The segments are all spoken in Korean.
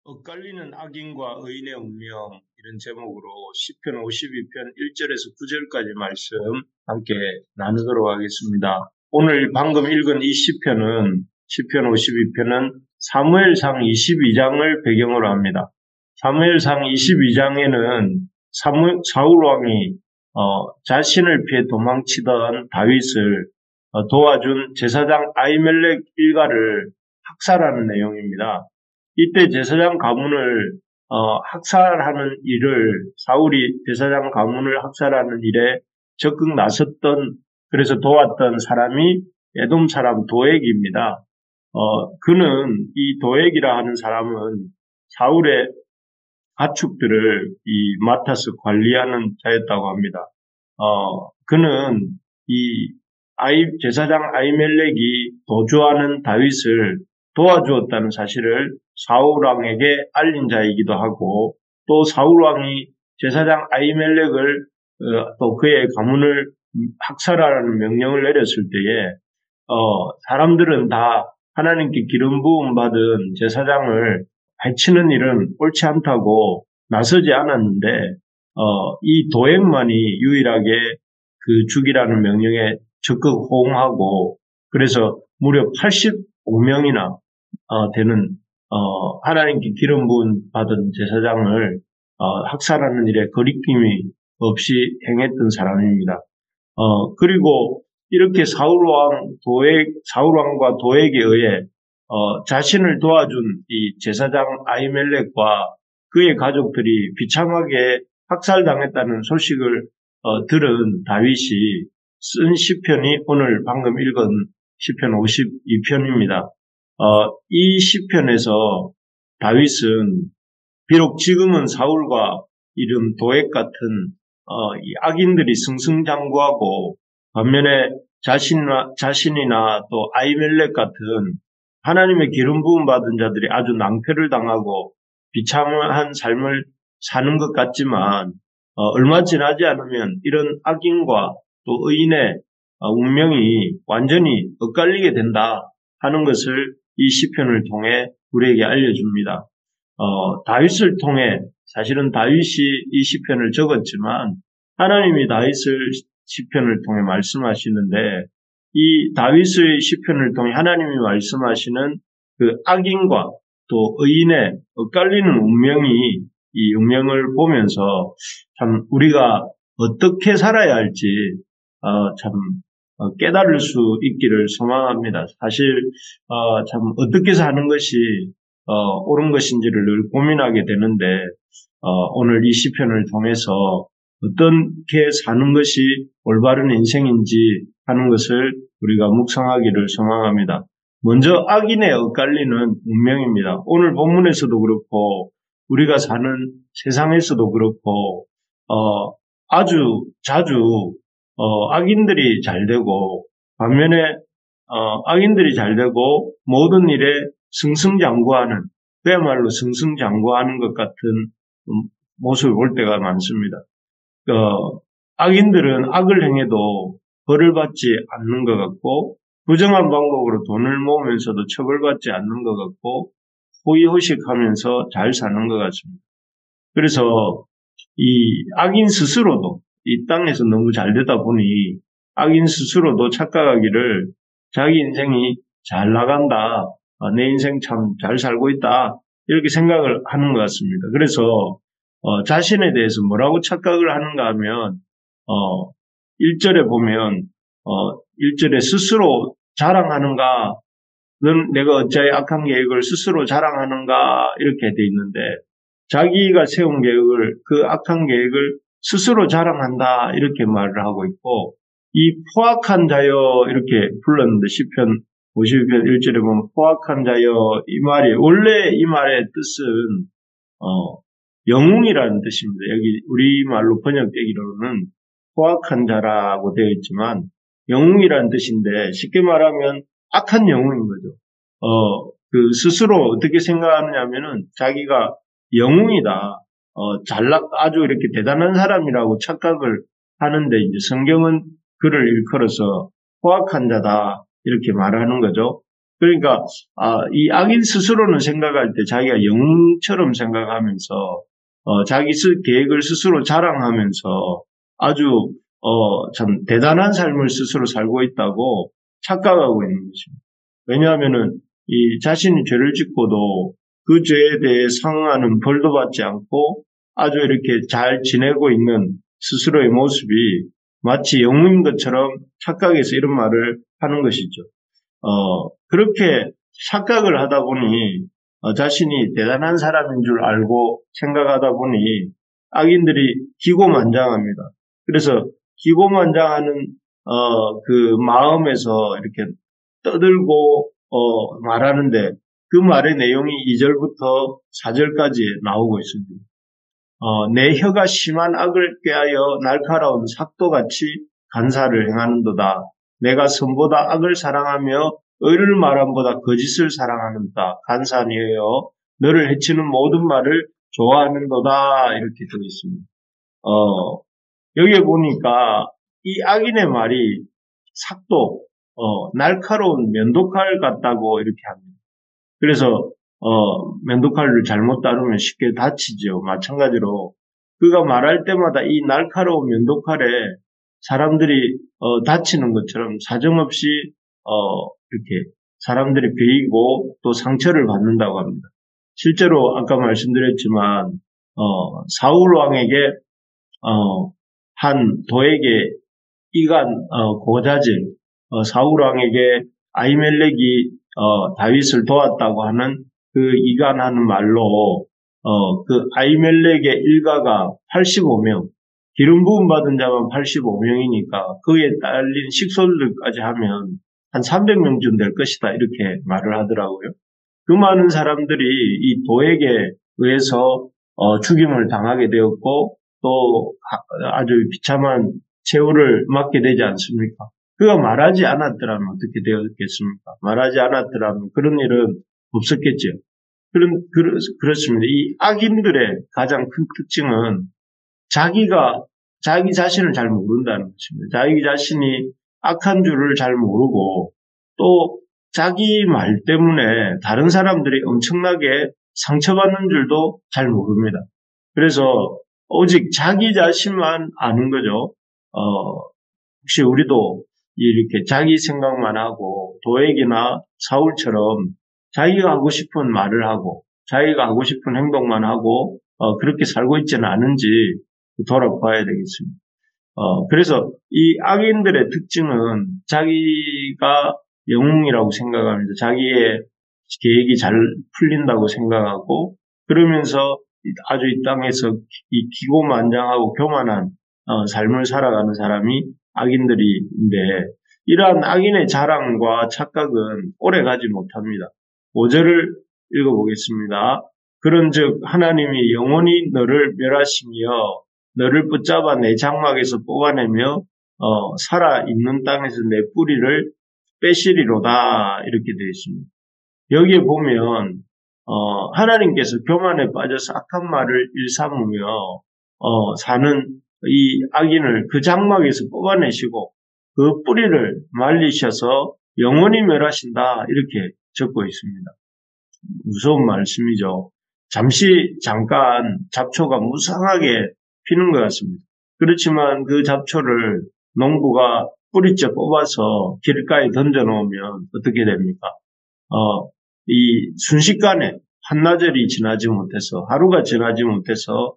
엇갈리는 악인과 의인의 운명 이런 제목으로 시편 52편 1절에서 9절까지 말씀 함께 나누도록 하겠습니다. 오늘 방금 읽은 이 시편 52편은 사무엘상 22장을 배경으로 합니다. 사무엘상 22장에는 사울 왕이 자신을 피해 도망치던 다윗을 도와준 제사장 아히멜렉 일가를 학살하는 내용입니다. 이때 제사장 가문을 학살하는 일을 사울이 제사장 가문을 학살하는 일에 적극 나섰던 그래서 도왔던 사람이 에돔 사람 도액입니다. 그는 이 도액이라 하는 사람은 사울의 가축들을 맡아서 관리하는 자였다고 합니다. 그는 이 제사장 아히멜렉이 도주하는 다윗을 도와주었다는 사실을 사울왕에게 알린 자이기도 하고 또 사울왕이 제사장 아히멜렉을 또 그의 가문을 학살하라는 명령을 내렸을 때에 사람들은 다 하나님께 기름 부음 받은 제사장을 해치는 일은 옳지 않다고 나서지 않았는데 이 도액만이 유일하게 그 죽이라는 명령에 적극 호응하고 그래서 무려 85명이나 되는 하나님께 기름 부음 받은 제사장을 학살하는 일에 거리낌이 없이 행했던 사람입니다. 그리고 이렇게 사울왕과 도액에 의해 자신을 도와준 이 제사장 아히멜렉과 그의 가족들이 비참하게 학살당했다는 소식을 들은 다윗이 쓴 시편이 오늘 방금 읽은 시편 52편입니다. 이 시편에서 다윗은 비록 지금은 사울과 이름 도액 같은 이 악인들이 승승장구하고 반면에 자신이나 또 아히멜렉 같은 하나님의 기름 부음 받은 자들이 아주 낭패를 당하고 비참한 삶을 사는 것 같지만 얼마 지나지 않으면 이런 악인과 또 의인의 운명이 완전히 엇갈리게 된다 하는 것을 이 시편을 통해 우리에게 알려줍니다. 다윗을 통해 사실은 다윗이 이 시편을 적었지만 하나님이 다윗을 시편을 통해 말씀하시는데 이 다윗의 시편을 통해 하나님이 말씀하시는 그 악인과 또 의인의 엇갈리는 운명이 이 운명을 보면서 참 우리가 어떻게 살아야 할지 참 깨달을 수 있기를 소망합니다. 사실 참 어떻게 사는 것이 옳은 것인지를 늘 고민하게 되는데 오늘 이 시편을 통해서 어떻게 사는 것이 올바른 인생인지 하는 것을 우리가 묵상하기를 소망합니다. 먼저 악인의 엇갈리는 운명입니다. 오늘 본문에서도 그렇고 우리가 사는 세상에서도 그렇고 아주 자주 악인들이 잘되고 반면에 악인들이 잘되고 모든 일에 승승장구하는 그야말로 승승장구하는 것 같은 모습을 볼 때가 많습니다. 악인들은 악을 행해도 벌을 받지 않는 것 같고 부정한 방법으로 돈을 모으면서도 처벌받지 않는 것 같고 호의호식하면서 잘 사는 것 같습니다. 그래서 이 악인 스스로도 이 땅에서 너무 잘 되다 보니 악인 스스로도 착각하기를 자기 인생이 잘 나간다, 내 인생 참 잘 살고 있다 이렇게 생각을 하는 것 같습니다. 그래서 자신에 대해서 뭐라고 착각을 하는가 하면 1절에 보면 1절에 스스로 자랑하는가 넌 내가 어찌하여 악한 계획을 스스로 자랑하는가 이렇게 돼 있는데 자기가 세운 계획을 그 악한 계획을 스스로 자랑한다 이렇게 말을 하고 있고 이 포악한 자여 이렇게 불렀는데 시편 52편 1절에 보면 포악한 자여 이 말이 원래 이 말의 뜻은 영웅이라는 뜻입니다. 여기 우리말로 번역되기로는 포악한 자라고 되어 있지만 영웅이라는 뜻인데 쉽게 말하면 악한 영웅인 거죠. 그 스스로 어떻게 생각하느냐면은 자기가 영웅이다. 아주 이렇게 대단한 사람이라고 착각을 하는데 이제 성경은 그를 일컬어서 포악한 자다 이렇게 말하는 거죠. 그러니까 이 악인 스스로는 생각할 때 자기가 영웅처럼 생각하면서 자기 계획을 스스로 자랑하면서 아주 참 대단한 삶을 스스로 살고 있다고 착각하고 있는 것입니다. 왜냐하면은 이 자신이 죄를 짓고도 그 죄에 대해 상응하는 벌도 받지 않고 아주 이렇게 잘 지내고 있는 스스로의 모습이 마치 영웅인 것처럼 착각해서 이런 말을 하는 것이죠. 그렇게 착각을 하다 보니 자신이 대단한 사람인 줄 알고 생각하다 보니 악인들이 기고만장합니다. 그래서 기고만장하는 그 마음에서 이렇게 떠들고 말하는데 그 말의 내용이 2절부터 4절까지 나오고 있습니다. 내 혀가 심한 악을 꾀하여 날카로운 삭도같이 간사를 행하는도다. 내가 선보다 악을 사랑하며 의를 말함보다 거짓을 사랑하는도다. 간사니여 너를 해치는 모든 말을 좋아하는도다. 이렇게 되어 있습니다. 여기에 보니까 이 악인의 말이 삭도, 날카로운 면도칼 같다고 이렇게 합니다. 그래서 면도칼을 잘못 다루면 쉽게 다치죠. 마찬가지로 그가 말할 때마다 이 날카로운 면도칼에 사람들이 다치는 것처럼 사정없이 이렇게 사람들이 베이고 또 상처를 받는다고 합니다. 실제로 아까 말씀드렸지만 사울 왕에게 한 도에게 이간 고자질 사울 왕에게 아히멜렉이 다윗을 도왔다고 하는 그 이간하는 말로 그 아히멜렉의 일가가 85명, 기름 부음 받은 자만 85명이니까 그에 딸린 식솔들까지 하면 한 300명쯤 될 것이다 이렇게 말을 하더라고요. 그 많은 사람들이 이 도에게 의해서 죽임을 당하게 되었고 또 아주 비참한 최후를 맞게 되지 않습니까? 그가 말하지 않았더라면 어떻게 되었겠습니까? 말하지 않았더라면 그런 일은 없었겠죠. 그렇습니다. 이 악인들의 가장 큰 특징은 자기 자신을 잘 모른다는 것입니다. 자기 자신이 악한 줄을 잘 모르고 또 자기 말 때문에 다른 사람들이 엄청나게 상처받는 줄도 잘 모릅니다. 그래서 오직 자기 자신만 아는 거죠. 혹시 우리도 이렇게 자기 생각만 하고 도액이나 사울처럼 자기가 하고 싶은 말을 하고 자기가 하고 싶은 행동만 하고 그렇게 살고 있지는 않은지 돌아봐야 되겠습니다. 그래서 이 악인들의 특징은 자기가 영웅이라고 생각하면서 자기의 계획이 잘 풀린다고 생각하고 그러면서 아주 이 땅에서 이 기고만장하고 교만한 삶을 살아가는 사람이 악인들인데 이러한 악인의 자랑과 착각은 오래 가지 못합니다. 5절을 읽어보겠습니다. 그런즉 하나님이 영원히 너를 멸하시며 너를 붙잡아 내 장막에서 뽑아내며 살아있는 땅에서 내 뿌리를 빼시리로다 이렇게 되어 있습니다. 여기에 보면 하나님께서 교만에 빠져서 악한 말을 일삼으며 사는 이 악인을 그 장막에서 뽑아내시고 그 뿌리를 말리셔서 영원히 멸하신다 이렇게 적고 있습니다. 무서운 말씀이죠. 잠깐 잡초가 무상하게 피는 것 같습니다. 그렇지만 그 잡초를 농부가 뿌리째 뽑아서 길가에 던져놓으면 어떻게 됩니까? 이 순식간에 한나절이 지나지 못해서 하루가 지나지 못해서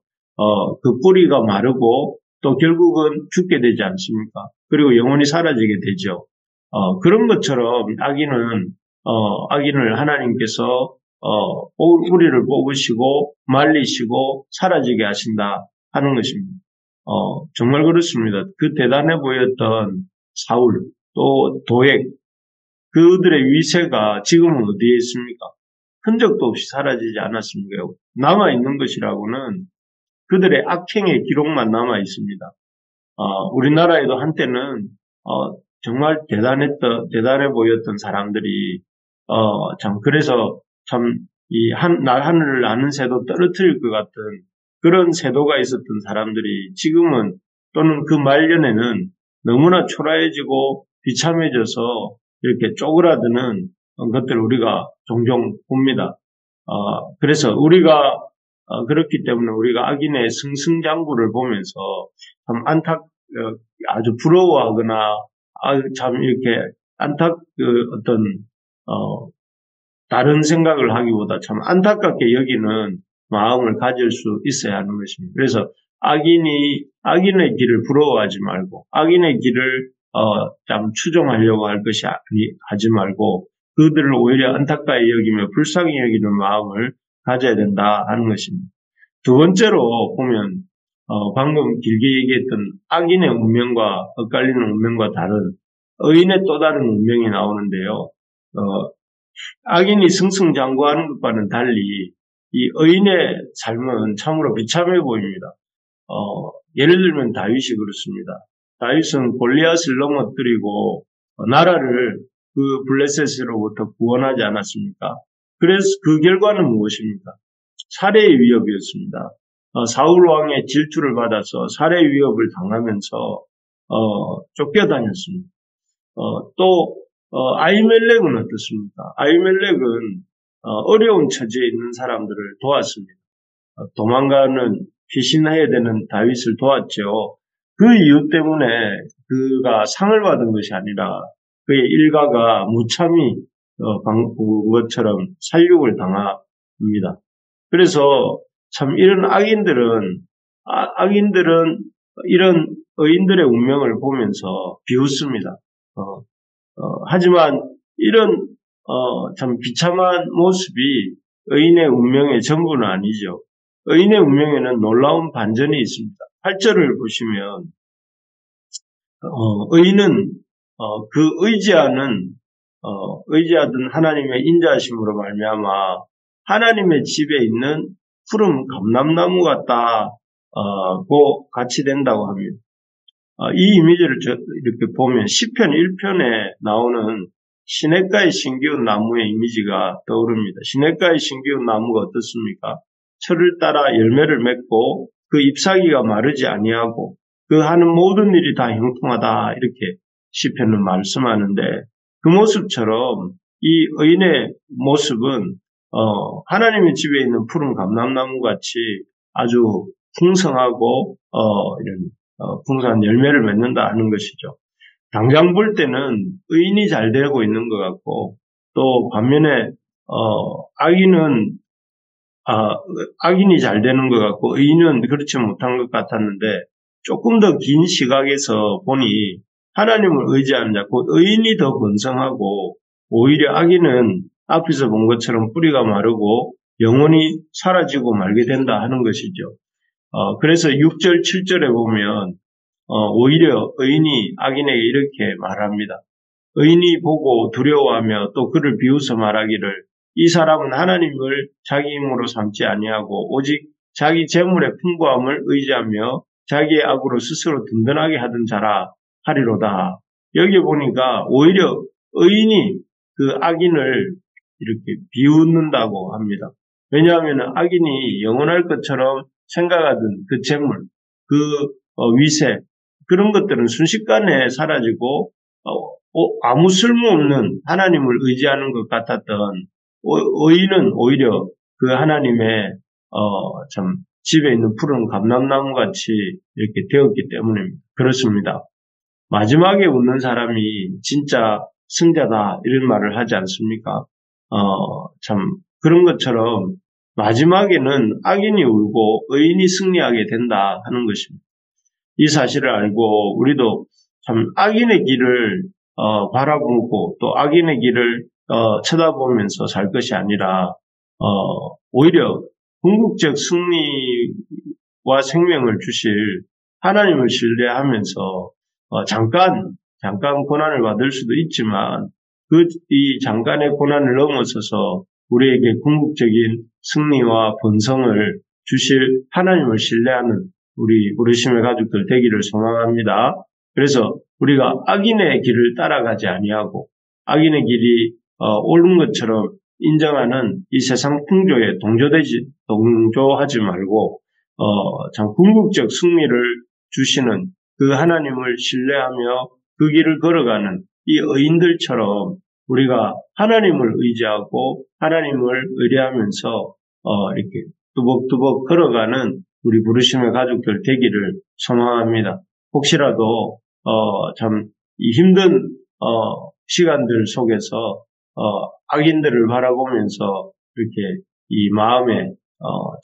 그 뿌리가 마르고 또 결국은 죽게 되지 않습니까? 그리고 영원히 사라지게 되죠. 그런 것처럼 악인을 하나님께서 뿌리를 뽑으시고 말리시고 사라지게 하신다 하는 것입니다. 정말 그렇습니다. 그 대단해 보였던 사울 또 도액 그들의 위세가 지금은 어디에 있습니까? 흔적도 없이 사라지지 않았습니까? 남아있는 것이라고는 그들의 악행의 기록만 남아있습니다. 우리나라에도 한때는 정말 대단해 보였던 사람들이 그래서 참 이 하늘을 나는 새도 떨어뜨릴 것 같은 그런 세도가 있었던 사람들이 지금은 또는 그 말년에는 너무나 초라해지고 비참해져서 이렇게 쪼그라드는 것들을 우리가 종종 봅니다. 그래서 우리가 그렇기 때문에 우리가 악인의 승승장구를 보면서 참 아주 부러워하거나 참 이렇게 다른 생각을 하기보다 참 안타깝게 여기는 마음을 가질 수 있어야 하는 것입니다. 그래서 악인의 길을 부러워하지 말고 악인의 길을 참 추종하려고 할 것이 하지 말고 그들을 오히려 안타까이 여기며 불쌍히 여기는 마음을 가져야 된다 하는 것입니다. 두 번째로 보면 방금 길게 얘기했던 악인의 운명과 엇갈리는 운명과 다른 의인의 또 다른 운명이 나오는데요. 악인이 승승장구하는 것과는 달리 이 의인의 삶은 참으로 비참해 보입니다. 예를 들면 다윗이 그렇습니다. 다윗은 골리앗을 넘어뜨리고 나라를 그 블레셋으로부터 구원하지 않았습니까? 그래서 그 결과는 무엇입니까? 살해의 위협이었습니다. 사울 왕의 질투를 받아서 살해 위협을 당하면서 쫓겨다녔습니다. 또 아히멜렉은 어떻습니까? 아히멜렉은 어려운 처지에 있는 사람들을 도왔습니다. 도망가는 피신해야 되는 다윗을 도왔죠. 그 이유 때문에 그가 상을 받은 것이 아니라 그의 일가가 무참히 것처럼 살육을 당합니다. 그래서 참 이런 악인들은 이런 의인들의 운명을 보면서 비웃습니다. 하지만 이런 참 비참한 모습이 의인의 운명의 전부는 아니죠. 의인의 운명에는 놀라운 반전이 있습니다. 8절을 보시면 의인은 그 의지하던 하나님의 인자하심으로 말미암아 하나님의 집에 있는 푸른 감람나무 같다고 같이 된다고 합니다. 이 이미지를 이렇게 보면 시편 1편에 나오는 시냇가에 심기운 나무의 이미지가 떠오릅니다. 시냇가에 심기운 나무가 어떻습니까? 철을 따라 열매를 맺고 그 잎사귀가 마르지 아니하고 그 하는 모든 일이 다 형통하다 이렇게 시편은 말씀하는데 그 모습처럼 이 의인의 모습은 하나님의 집에 있는 푸른 감람나무 같이 아주 풍성하고 이런 풍성한 열매를 맺는다 하는 것이죠. 당장 볼 때는 의인이 잘 되고 있는 것 같고 또 반면에 악인이 잘 되는 것 같고 의인은 그렇지 못한 것 같았는데 조금 더 긴 시각에서 보니 하나님을 의지하는 자, 곧 의인이 더 번성하고 오히려 악인은 앞에서 본 것처럼 뿌리가 마르고 영원히 사라지고 말게 된다 하는 것이죠. 그래서 6절, 7절에 보면 오히려 의인이 악인에게 이렇게 말합니다. 의인이 보고 두려워하며 또 그를 비웃어 말하기를 이 사람은 하나님을 자기 힘으로 삼지 아니하고 오직 자기 재물의 풍부함을 의지하며 자기의 악으로 스스로 든든하게 하던 자라 하리로다. 여기 보니까 오히려 의인이 그 악인을 이렇게 비웃는다고 합니다. 왜냐하면 악인이 영원할 것처럼 생각하던 그 재물, 그 위세, 그런 것들은 순식간에 사라지고 아무 쓸모없는 하나님을 의지하는 것 같았던 의인은 오히려 그 하나님의 참 집에 있는 푸른 감람나무 같이 이렇게 되었기 때문입니다. 그렇습니다. 마지막에 웃는 사람이 진짜 승자다 이런 말을 하지 않습니까? 참 그런 것처럼 마지막에는 악인이 울고 의인이 승리하게 된다 하는 것입니다. 이 사실을 알고 우리도 참 악인의 길을 바라보고 또 악인의 길을 쳐다보면서 살 것이 아니라 오히려 궁극적 승리와 생명을 주실 하나님을 신뢰하면서 잠깐 고난을 받을 수도 있지만 이 잠깐의 고난을 넘어서서 우리에게 궁극적인 승리와 번성을 주실 하나님을 신뢰하는 우리 부르심의 가족들 되기를 소망합니다. 그래서 우리가 악인의 길을 따라가지 아니하고 악인의 길이 옳은 것처럼 인정하는 이 세상 풍조에 동조하지 말고 참 궁극적 승리를 주시는 그 하나님을 신뢰하며 그 길을 걸어가는 이 의인들처럼 우리가 하나님을 의지하고 하나님을 의뢰하면서 이렇게 뚜벅뚜벅 걸어가는 우리 부르심의 가족들 되기를 소망합니다. 혹시라도 참 이 힘든 시간들 속에서 악인들을 바라보면서 이렇게 이 마음에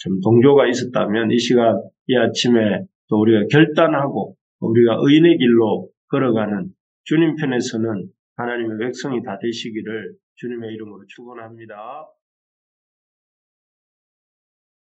좀 동조가 있었다면 이 시간 이 아침에 또 우리가 결단하고 우리가 의인의 길로 걸어가는 주님 편에서는 하나님의 백성이 다 되시기를 주님의 이름으로 축원합니다.